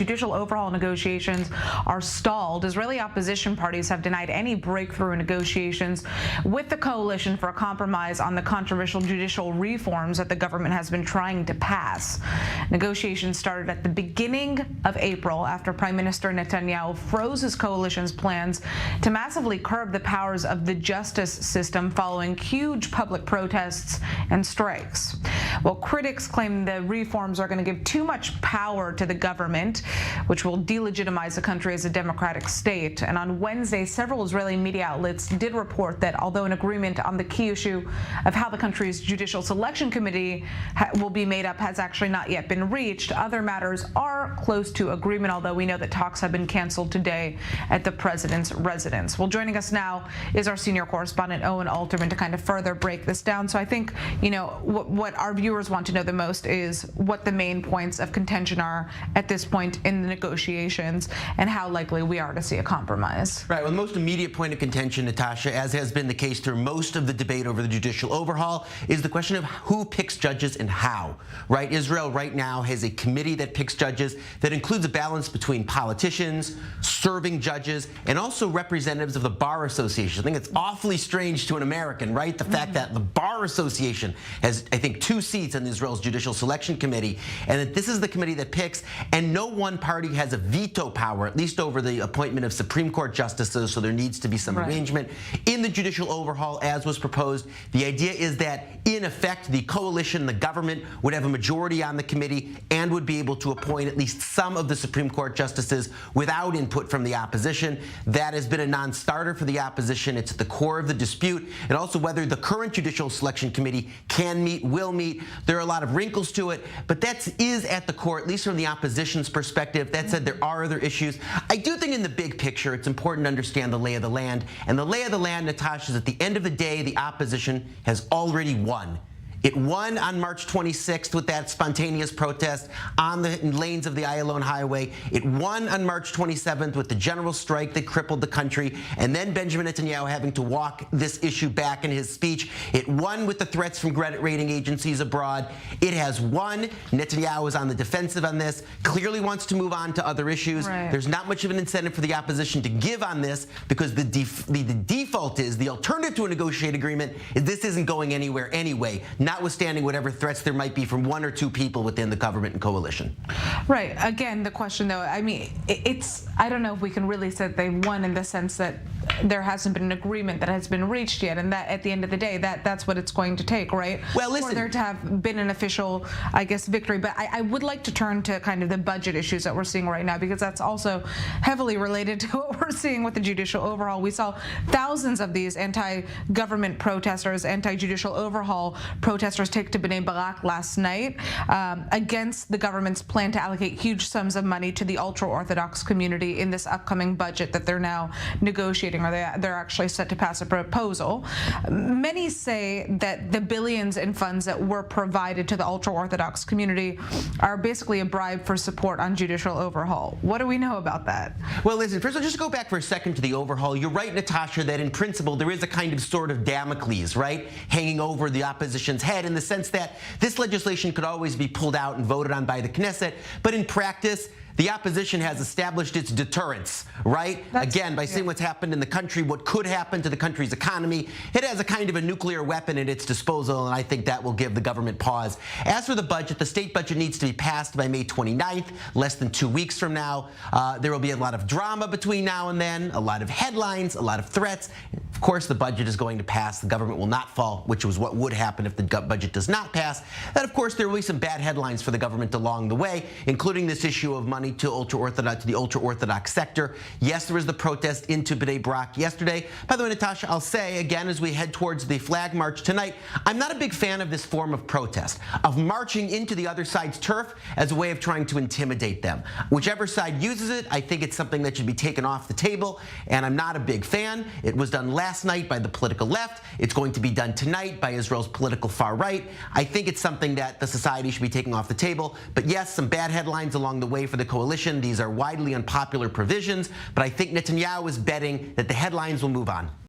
Judicial overhaul negotiations are stalled. Israeli opposition parties have denied any breakthrough in negotiations with the coalition for a compromise on the controversial judicial reforms that the government has been trying to pass. Negotiations started at the beginning of April after Prime Minister Netanyahu froze his coalition's plans to massively curb the powers of the justice system following huge public protests and strikes. Well, critics claim the reforms are going to give too much power to the government, which will delegitimize the country as a democratic state. And on Wednesday, several Israeli media outlets did report that although an agreement on the key issue of how the country's judicial selection committee will be made up has actually not yet been reached, other matters are close to agreement, although we know that talks have been canceled today at the president's residence. Well, joining us now is our senior correspondent, Owen Alterman, to kind of further break this down. So I think, what our viewers want to know the most is what the main points of contention are at this point in the negotiations and how likely we are to see a compromise. Right. Well, the most immediate point of contention, Natasha, as has been the case through most of the debate over the judicial overhaul, is the question of who picks judges and how. Right. Israel right now has a committee that picks judges that includes a balance between politicians, serving judges, and also representatives of the Bar Association. I think it's awfully strange to an American, right? The fact that the Bar Association has, I think, 2 seats on Israel's Judicial Selection Committee, and that this is the committee that picks, and no one party has a veto power, at least over the appointment of Supreme Court justices, so there needs to be some arrangement in the judicial overhaul as was proposed. The idea is that, in effect, the coalition, the government, would have a majority on the committee and would be able to appoint at least some of the Supreme Court justices without input from the opposition. That has been a non-starter for the opposition. It's at the core of the dispute, and also whether the current Judicial Selection Committee can meet, will meet. There are a lot of wrinkles to it, but that is at the core, at least from the opposition's perspective. That said, there are other issues. I do think in the big picture, it's important to understand the lay of the land. And the lay of the land, Natasha, is at the end of the day, the opposition has already won. It won on March 26th with that spontaneous protest on the lanes of the Ayalon Highway. It won on March 27th with the general strike that crippled the country, and then Benjamin Netanyahu having to walk this issue back in his speech. It won with the threats from credit rating agencies abroad. It has won. Netanyahu is on the defensive on this, clearly wants to move on to other issues. Right. There's not much of an incentive for the opposition to give on this, because the default is, the alternative to a negotiated agreement is this isn't going anywhere anyway, notwithstanding whatever threats there might be from 1 or 2 people within the government and coalition. Right. Again, the question, though, I mean, I don't know if we can really say they won in the sense that there hasn't been an agreement that has been reached yet, and that at the end of the day, that's what it's going to take, right? Well, listen, for there to have been an official, I guess, victory. But I would like to turn to kind of the budget issues that we're seeing right now, because that's also heavily related to what we're seeing with the judicial overhaul. We saw thousands of these anti-government protesters, anti-judicial overhaul protesters take to Bnei Barak last night against the government's plan to allocate huge sums of money to the ultra-Orthodox community in this upcoming budget that they're now negotiating, or they're actually set to pass a proposal. Many say that the billions in funds that were provided to the ultra-Orthodox community are basically a bribe for support on judicial overhaul. What do we know about that? Well, listen, first of all, just go back for a second to the overhaul. You're right, Natasha, that in principle there is a kind of sort of Damocles, right, hanging over the opposition's head, in the sense that this legislation could always be pulled out and voted on by the Knesset, but in practice, the opposition has established its deterrence, right? Again, by seeing what's happened in the country, what could happen to the country's economy. It has a kind of a nuclear weapon at its disposal, and I think that will give the government pause. As for the budget, the state budget needs to be passed by May 29th, less than 2 weeks from now. There will be a lot of drama between now and then, a lot of headlines, a lot of threats. Of course, the budget is going to pass. The government will not fall, which was what would happen if the budget does not pass. And of course, there will be some bad headlines for the government along the way, including this issue of money to the ultra-Orthodox sector. Yes, there was the protest into Bnei Barak yesterday. By the way, Natasha, I'll say again, as we head towards the flag march tonight, I'm not a big fan of this form of protest, of marching into the other side's turf as a way of trying to intimidate them. Whichever side uses it, I think it's something that should be taken off the table, and I'm not a big fan. It was done last night by the political left. It's going to be done tonight by Israel's political far right. I think it's something that the society should be taking off the table. But yes, some bad headlines along the way for the coalition. These are widely unpopular provisions, but I think Netanyahu is betting that the headlines will move on.